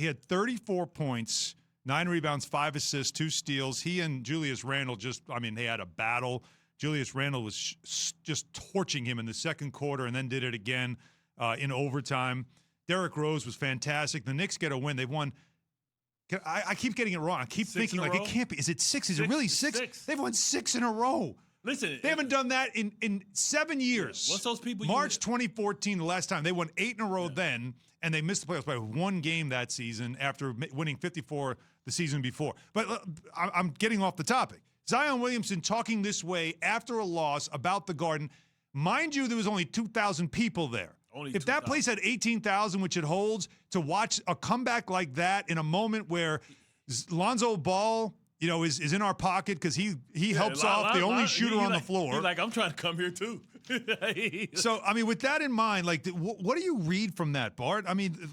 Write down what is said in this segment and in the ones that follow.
he had 34 points, 9 rebounds, 5 assists, 2 steals. He and Julius Randle they had a battle. Julius Randle was just torching him in the second quarter and then did it again in overtime. Derrick Rose was fantastic. The Knicks get a win. They've won. I keep getting it wrong. I keep thinking, like, it can't be. Is it 6? Is it really 6? They've won 6 in a row. Listen, they haven't done that in 7 years. What's those people? March 2014, the last time. They won 8 in a row then, and they missed the playoffs by 1 game that season after winning 54 the season before. But I'm getting off the topic. Zion Williamson talking this way after a loss about the Garden. Mind you, there was only 2,000 people there. If that place had 18,000, which it holds, to watch a comeback like that in a moment where Lonzo Ball – is in our pocket because he helps off the only shooter on the floor. He's like, I'm trying to come here too. So, with that in mind, like, what do you read from that, Bart?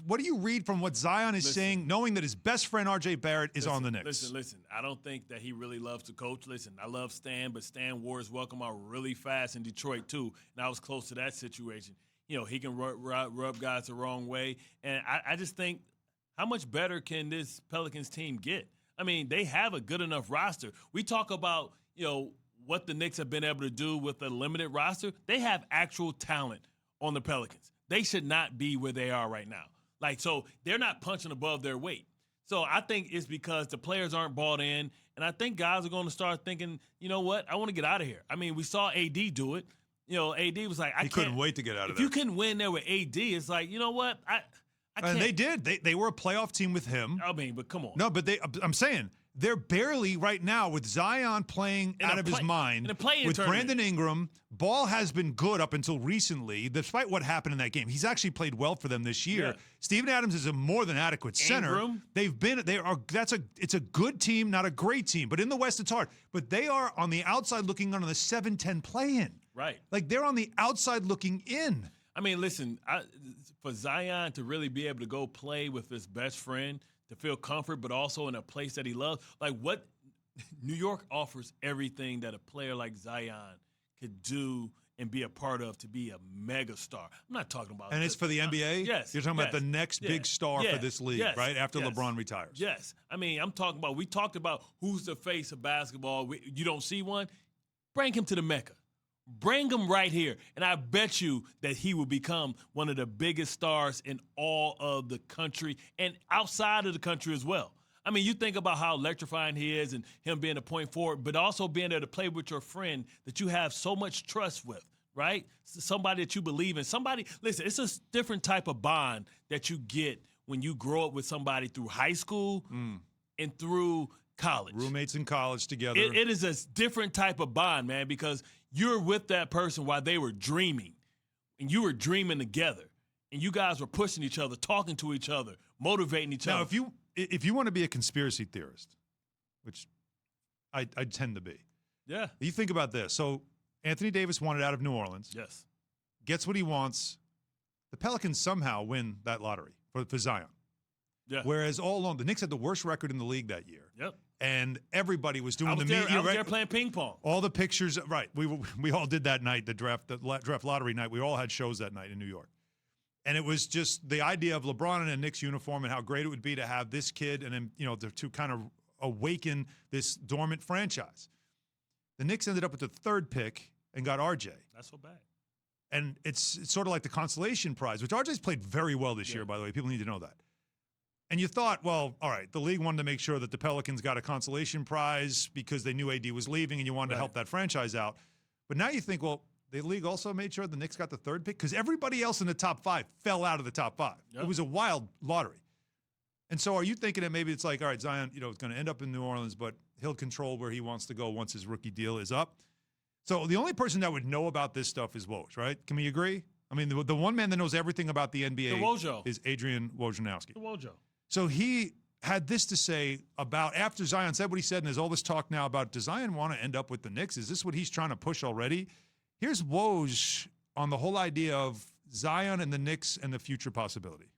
What do you read from what Zion is saying, knowing that his best friend, RJ Barrett, is on the Knicks? Listen. I don't think that he really loves to coach. Listen, I love Stan, but Stan wore his welcome out really fast in Detroit too, and I was close to that situation. He can rub guys the wrong way, and I just think, how much better can this Pelicans team get? They have a good enough roster. We talk about, what the Knicks have been able to do with a limited roster. They have actual talent on the Pelicans. They should not be where they are right now. So they're not punching above their weight. So I think it's because the players aren't bought in, and I think guys are going to start thinking, you know what, I want to get out of here. We saw AD do it. AD was like, he couldn't wait to get out of there. If you couldn't win there with AD, it's like, you know what, and they did. They were a playoff team with him. But come on. No, but I'm saying they're barely right now with Zion playing out of his mind. With tournament. Brandon Ingram, Ball has been good up until recently, despite what happened in that game. He's actually played well for them this year. Yeah. Steven Adams is a more than adequate center. Ingram. It's a good team, not a great team. But in the West, it's hard. But they are on the outside looking on the 7-10 play-in. Right. Like, they're on the outside looking in. Listen, for Zion to really be able to go play with his best friend, to feel comfort, but also in a place that he loves, what New York offers everything that a player like Zion could do and be a part of to be a mega star. I'm not talking about – And it's for the NBA? Yes. You're talking about the next big star for this league, right, after LeBron retires? Yes. I'm talking about – we talked about who's the face of basketball. You don't see one? Bring him to the Mecca. Bring him right here, and I bet you that he will become one of the biggest stars in all of the country and outside of the country as well. You think about how electrifying he is and him being a point forward, but also being able to play with your friend that you have so much trust with, right? Somebody that you believe in. Listen, it's a different type of bond that you get when you grow up with somebody through high school and through college. Roommates in college together. It is a different type of bond, man, because you're with that person while they were dreaming, and you were dreaming together, and you guys were pushing each other, talking to each other, motivating each other. Now, if you want to be a conspiracy theorist, which I tend to be, you think about this. So Anthony Davis wanted out of New Orleans. Yes. Gets what he wants. The Pelicans somehow win that lottery for Zion. Yeah. Whereas all along, the Knicks had the worst record in the league that year. Yep. And everybody was doing I was there playing ping pong. All the pictures, right? We all did that night, the draft lottery night. We all had shows that night in New York, and it was just the idea of LeBron in a Knicks uniform and how great it would be to have this kid, and then to kind of awaken this dormant franchise. The Knicks ended up with the 3rd pick and got RJ. That's so bad. And it's sort of like the consolation prize, which RJ's played very well this year, by the way. People need to know that. And you thought, well, all right, the league wanted to make sure that the Pelicans got a consolation prize because they knew AD was leaving and you wanted to help that franchise out. But now you think, well, the league also made sure the Knicks got the 3rd pick because everybody else in the top 5 fell out of the top 5. Yep. It was a wild lottery. And so are you thinking that maybe it's like, all right, Zion, is going to end up in New Orleans, but he'll control where he wants to go once his rookie deal is up? So the only person that would know about this stuff is Woj, right? Can we agree? The one man that knows everything about the NBA is Adrian Wojnarowski. The Wojo. So he had this to say about after Zion said what he said, and there's all this talk now about, does Zion want to end up with the Knicks? Is this what he's trying to push already? Here's Woj on the whole idea of Zion and the Knicks and the future possibility.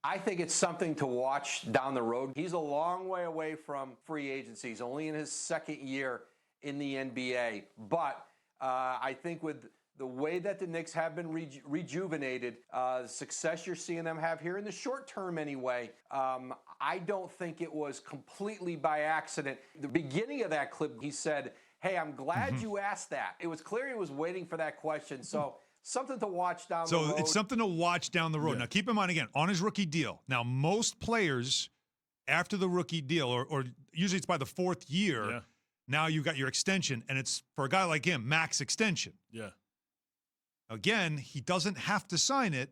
I think it's something to watch down the road. He's a long way away from free agency. He's only in his 2nd year in the NBA. But I think with the way that the Knicks have been rejuvenated, the success you're seeing them have here in the short term anyway, I don't think it was completely by accident. The beginning of that clip, he said, hey, I'm glad you asked that. It was clear he was waiting for that question. So something to watch down the road. So it's something to watch down the road. Now, keep in mind, again, on his rookie deal. Now, most players after the rookie deal, or usually it's by the fourth year, now you've got your extension, and it's, for a guy like him, max extension. Yeah. Again, he doesn't have to sign it.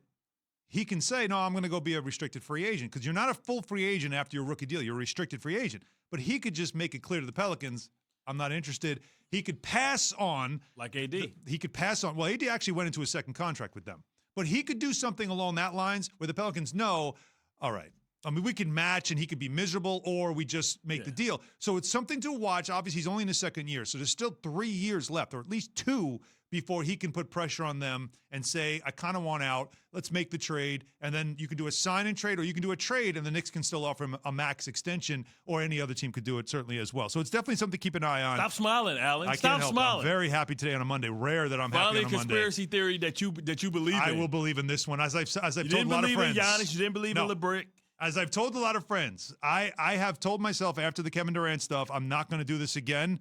He can say, no, I'm going to go be a restricted free agent, because you're not a full free agent after your rookie deal. You're a restricted free agent. But he could just make it clear to the Pelicans, I'm not interested. He could pass on. Like AD. He could pass on. Well, AD actually went into a second contract with them. But he could do something along that lines where the Pelicans know, all right, I mean, we can match and he could be miserable, or we just make the deal. So it's something to watch. Obviously, he's only in his second year, so there's still 3 years left, or at least 2, before he can put pressure on them and say, I kind of want out. Let's make the trade. And then you can do a sign and trade, or you can do a trade, and the Knicks can still offer him a max extension, or any other team could do it certainly as well. So it's definitely something to keep an eye on. Stop smiling, Alan. I Stop can't help smiling. I'm very happy today on a Monday. Rare that I'm Finally, happy on a Monday. conspiracy theory that you believe in. I will believe in this one. As I've told a lot of friends. You didn't believe in Giannis. You didn't believe in LeBron. As I've told a lot of friends, I have told myself after the Kevin Durant stuff, I'm not going to do this again.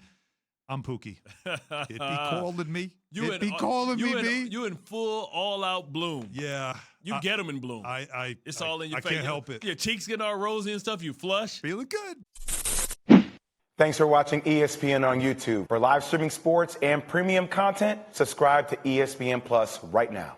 I'm Pookie. It be calling me. It be calling me, B. You in full all-out bloom. Yeah. You get them in bloom. It's all in your face. I can't help it. Your cheeks getting all rosy and stuff. You flush. Feeling good. Thanks for watching ESPN on YouTube. For live streaming sports and premium content, subscribe to ESPN Plus right now.